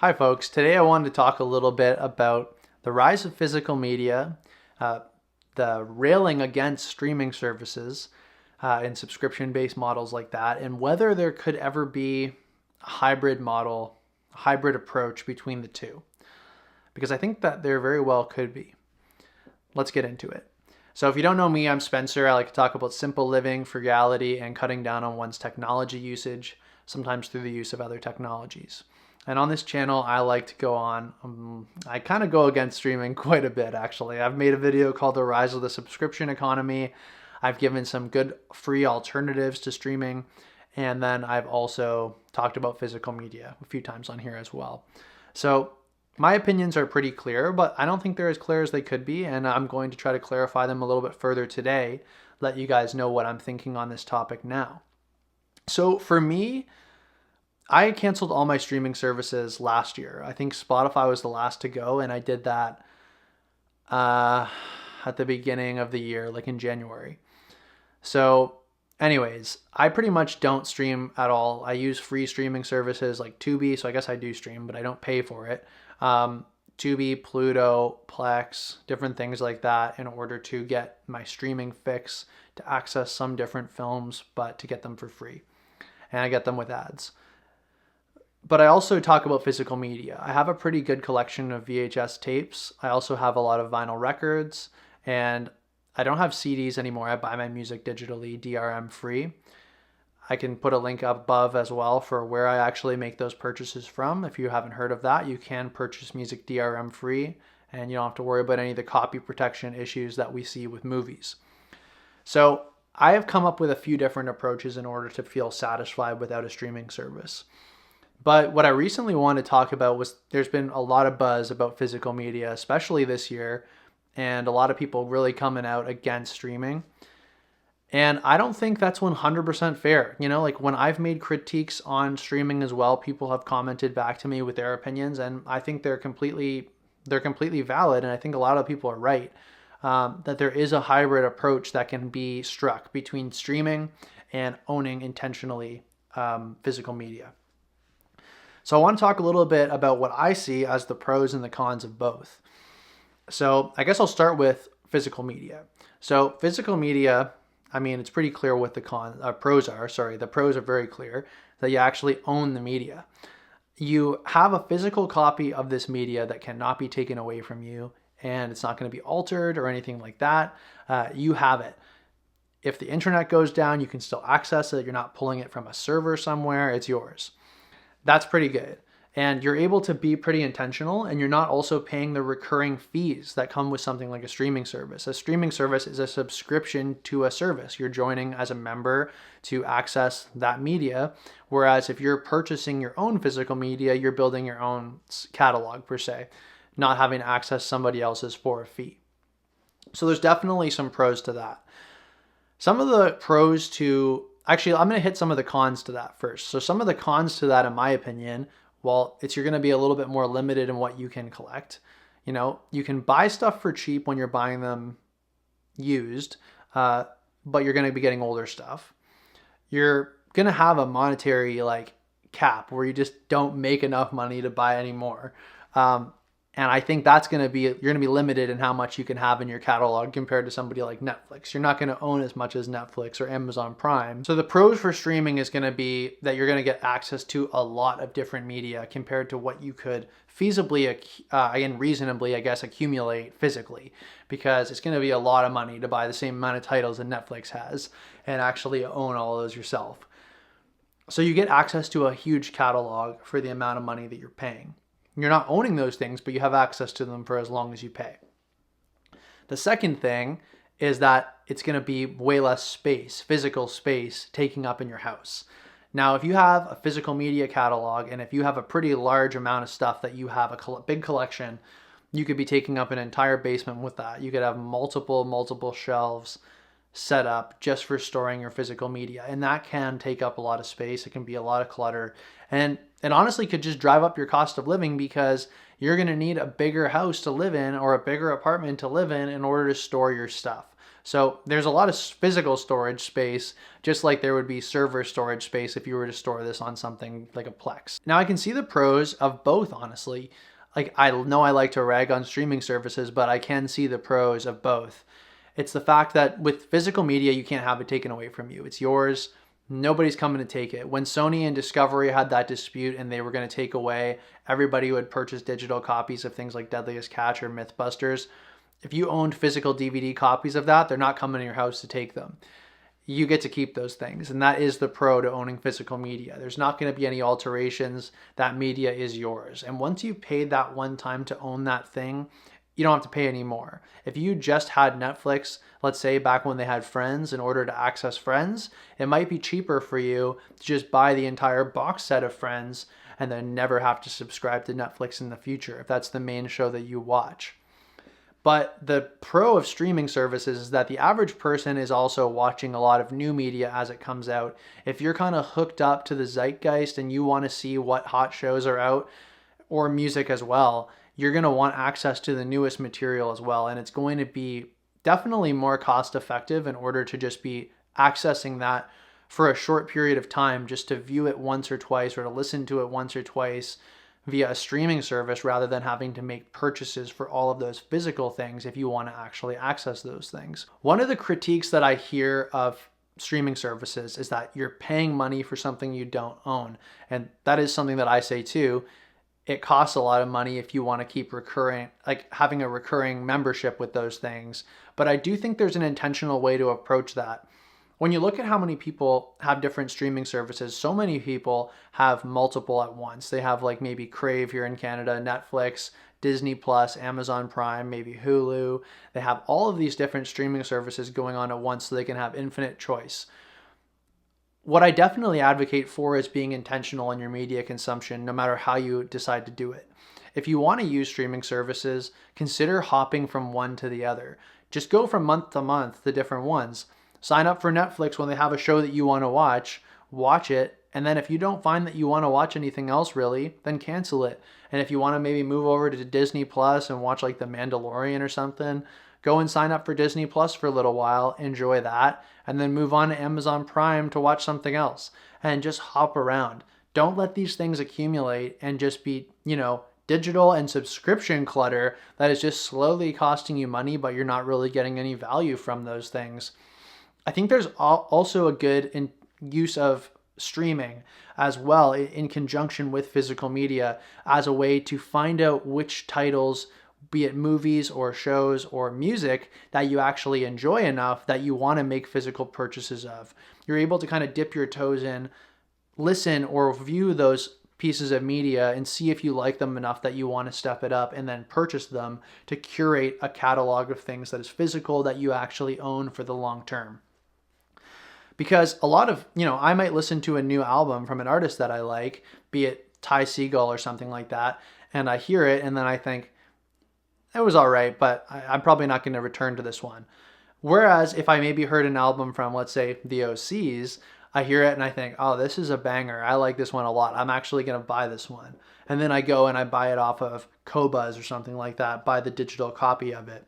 Hi folks, today I wanted to talk a little bit about the rise of physical media, uh, the railing against streaming services and subscription-based models like that, and whether there could ever be a hybrid model, a hybrid approach between the two. Because I think that there very well could be. Let's get into it. So if you don't know me, I'm Spencer. I like to talk about simple living, frugality, and cutting down on one's technology usage, sometimes through the use of other technologies. And on this channel, I like to go on, I kind of go against streaming quite a bit, actually. I've made a video called The Rise of the Subscription Economy. I've given some good free alternatives to streaming. And then I've also talked about physical media a few times on here as well. So my opinions are pretty clear, but I don't think they're as clear as they could be. And I'm going to try to clarify them a little bit further today, let you guys know what I'm thinking on this topic now. So for me, I canceled all my streaming services last year. I think Spotify was the last to go, and I did that at the beginning of the year, like in January. So, anyways, I pretty much don't stream at all. I use free streaming services like Tubi, so I guess I do stream, but I don't pay for it. Tubi, Pluto, Plex, different things like that in order to get my streaming fix, to access some different films, but to get them for free. And I get them with ads. But I also talk about physical media. I have a pretty good collection of VHS tapes. I also have a lot of vinyl records, and I don't have CDs anymore. I buy my music digitally, DRM free. I can put a link up above as well for where I actually make those purchases from. If you haven't heard of that, you can purchase music DRM free, and you don't have to worry about any of the copy protection issues that we see with movies. So I have come up with a few different approaches in order to feel satisfied without a streaming service. But what I recently wanted to talk about was there's been a lot of buzz about physical media, especially this year, and a lot of people really coming out against streaming. And I don't think that's 100% fair. You know, like when I've made critiques on streaming as well, people have commented back to me with their opinions, and I think they're completely valid. And I think a lot of people are right that there is a hybrid approach that can be struck between streaming and owning intentionally physical media. So I want to talk a little bit about what I see as the pros and the cons of both. So I guess I'll start with physical media. So physical media, I mean, it's pretty clear what the pros are. Sorry, the pros are very clear, that you actually own the media. You have a physical copy of this media that cannot be taken away from you, and it's not going to be altered or anything like that. You have it. If the internet goes down, you can still access it. You're not pulling it from a server somewhere. It's yours. That's pretty good. And you're able to be pretty intentional, and you're not also paying the recurring fees that come with something like a streaming service. A streaming service is a subscription to a service. You're joining as a member to access that media. Whereas if you're purchasing your own physical media, you're building your own catalog per se, not having to access somebody else's for a fee. So there's definitely some pros to that. Some of the pros to Actually, I'm going to hit some of the cons to that first. So some of the cons to that, in my opinion, well, you're going to be a little bit more limited in what you can collect. You know, you can buy stuff for cheap when you're buying them used, but you're going to be getting older stuff. You're going to have a monetary cap where you just don't make enough money to buy any more. And I think that's going to be, you're going to be limited in how much you can have in your catalog compared to somebody like Netflix. You're not going to own as much as Netflix or Amazon Prime. So the pros for streaming is going to be that you're going to get access to a lot of different media compared to what you could feasibly and reasonably, I guess, accumulate physically, because it's going to be a lot of money to buy the same amount of titles that Netflix has and actually own all of those yourself. So you get access to a huge catalog for the amount of money that you're paying. You're not owning those things, but you have access to them for as long as you pay. The second thing is that it's going to be way less space, physical space, taking up in your house. Now, if you have a physical media catalog, and if you have a pretty large amount of stuff that you have a big collection, you could be taking up an entire basement with that. You could have multiple shelves set up just for storing your physical media, and that can take up a lot of space. It can be a lot of clutter, and it honestly could just drive up your cost of living, because you're going to need a bigger house to live in or a bigger apartment to live in order to store your stuff. So there's a lot of physical storage space, just like there would be server storage space if you were to store this on something like a Plex. Now I can see the pros of both, honestly. Like, I know I like to rag on streaming services, but I can see the pros of both. It's the fact that with physical media, you can't have it taken away from you. It's yours. Nobody's coming to take it. When Sony and Discovery had that dispute and they were going to take away everybody who had purchased digital copies of things like Deadliest Catch or Mythbusters, if you owned physical DVD copies of that, they're not coming to your house to take them. You get to keep those things. And that is the pro to owning physical media. There's not going to be any alterations. That media is yours. And once you've paid that one time to own that thing, you don't have to pay anymore. If you just had Netflix, let's say back when they had Friends, in order to access Friends, it might be cheaper for you to just buy the entire box set of Friends and then never have to subscribe to Netflix in the future if that's the main show that you watch. But the pro of streaming services is that the average person is also watching a lot of new media as it comes out. If you're kind of hooked up to the zeitgeist and you want to see what hot shows are out, or music as well, you're going to want access to the newest material as well. And it's going to be definitely more cost effective in order to just be accessing that for a short period of time, just to view it once or twice or to listen to it once or twice via a streaming service, rather than having to make purchases for all of those physical things if you want to actually access those things. One of the critiques that I hear of streaming services is that you're paying money for something you don't own. And that is something that I say too. It costs a lot of money if you want to keep recurring, like having a recurring membership with those things. But I do think there's an intentional way to approach that. When you look at how many people have different streaming services, so many people have multiple at once. They have like maybe Crave here in Canada, Netflix, Disney Plus, Amazon Prime, maybe Hulu. They have all of these different streaming services going on at once so they can have infinite choice. What I definitely advocate for is being intentional in your media consumption, no matter how you decide to do it. If you want to use streaming services, consider hopping from one to the other. Just go from month to month to different ones. Sign up for Netflix when they have a show that you want to watch it, and then if you don't find that you want to watch anything else really, then cancel it. And if you want to maybe move over to Disney Plus and watch like The Mandalorian or something, go and sign up for Disney Plus for a little while, enjoy that, and then move on to Amazon Prime to watch something else, and just hop around. Don't let these things accumulate and just be, digital and subscription clutter that is just slowly costing you money, but you're not really getting any value from those things. I think there's also a good use of streaming as well in conjunction with physical media as a way to find out which titles, be it movies or shows or music, that you actually enjoy enough that you want to make physical purchases of. You're able to kind of dip your toes in, listen or view those pieces of media and see if you like them enough that you want to step it up and then purchase them to curate a catalog of things that is physical that you actually own for the long term. Because a lot of, I might listen to a new album from an artist that I like, be it Ty Segall or something like that, and I hear it and then I think, it was all right, but I'm probably not going to return to this one. Whereas if I maybe heard an album from, let's say, the OCs, I hear it and I think, oh, this is a banger. I like this one a lot. I'm actually going to buy this one. And then I go and I buy it off of Qobuz or something like that, buy the digital copy of it.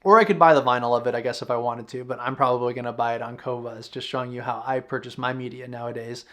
Or I could buy the vinyl of it, I guess, if I wanted to, but I'm probably going to buy it on Qobuz, just showing you how I purchase my media nowadays.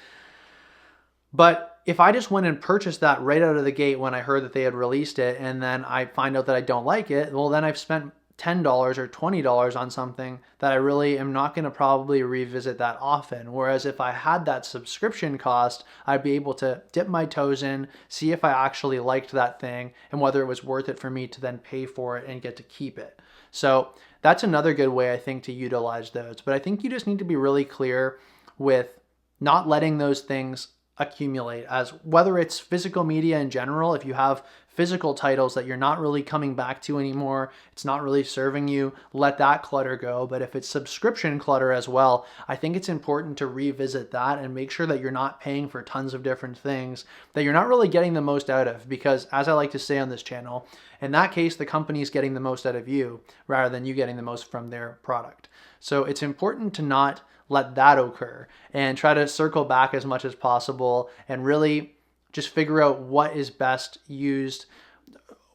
But if I just went and purchased that right out of the gate when I heard that they had released it, and then I find out that I don't like it, well, then I've spent $10 or $20 on something that I really am not going to probably revisit that often. Whereas if I had that subscription cost, I'd be able to dip my toes in, see if I actually liked that thing and whether it was worth it for me to then pay for it and get to keep it. So that's another good way, I think, to utilize those. But I think you just need to be really clear with not letting those things accumulate, as whether it's physical media in general. If you have physical titles that you're not really coming back to anymore, it's not really serving you, let that clutter go. But if it's subscription clutter as well, I think it's important to revisit that and make sure that you're not paying for tons of different things that you're not really getting the most out of. Because as I like to say on this channel, in that case, the company's getting the most out of you rather than you getting the most from their product. So it's important to not let that occur and try to circle back as much as possible and really just figure out what is best used,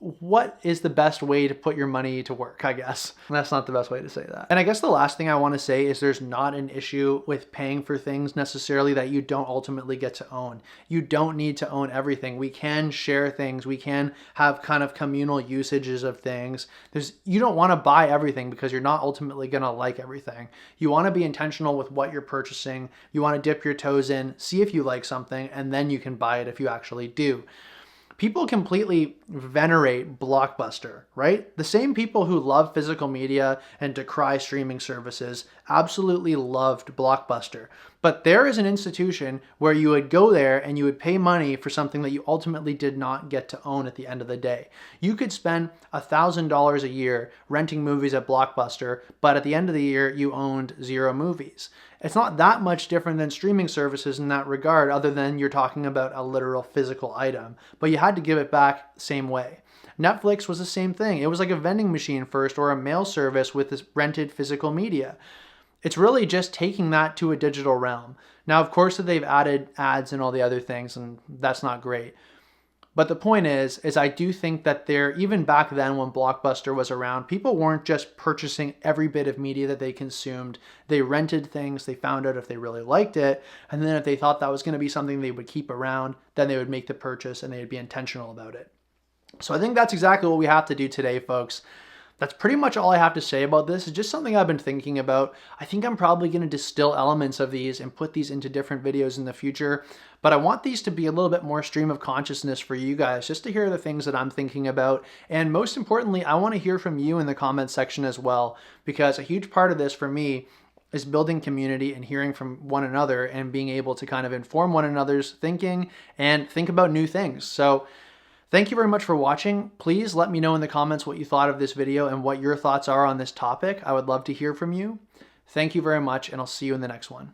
what is the best way to put your money to work, I guess. That's not the best way to say that. And I guess the last thing I want to say is there's not an issue with paying for things necessarily that you don't ultimately get to own. You don't need to own everything. We can share things. We can have kind of communal usages of things. You don't want to buy everything because you're not ultimately going to like everything. You want to be intentional with what you're purchasing. You want to dip your toes in, see if you like something, and then you can buy it if you actually do. People completely venerate Blockbuster, right? The same people who love physical media and decry streaming services absolutely loved Blockbuster. But there is an institution where you would go there and you would pay money for something that you ultimately did not get to own at the end of the day. You could spend $1,000 a year renting movies at Blockbuster, but at the end of the year, you owned 0 movies. It's not that much different than streaming services in that regard, other than you're talking about a literal physical item, but you had to give it back the same way. Netflix was the same thing. It was like a vending machine first, or a mail service with this rented physical media. It's really just taking that to a digital realm. Now, of course, they've added ads and all the other things, and that's not great. But the point is I do think that even back then when Blockbuster was around, people weren't just purchasing every bit of media that they consumed. They rented things, they found out if they really liked it, and then if they thought that was going to be something they would keep around, then they would make the purchase and they'd be intentional about it. So I think that's exactly what we have to do today, folks. That's pretty much all I have to say about this. It's just something I've been thinking about. I think I'm probably going to distill elements of these and put these into different videos in the future. But I want these to be a little bit more stream of consciousness for you guys, just to hear the things that I'm thinking about. And most importantly, I want to hear from you in the comments section as well, because a huge part of this for me is building community and hearing from one another and being able to kind of inform one another's thinking and think about new things. So thank you very much for watching. Please let me know in the comments what you thought of this video and what your thoughts are on this topic. I would love to hear from you. Thank you very much, and I'll see you in the next one.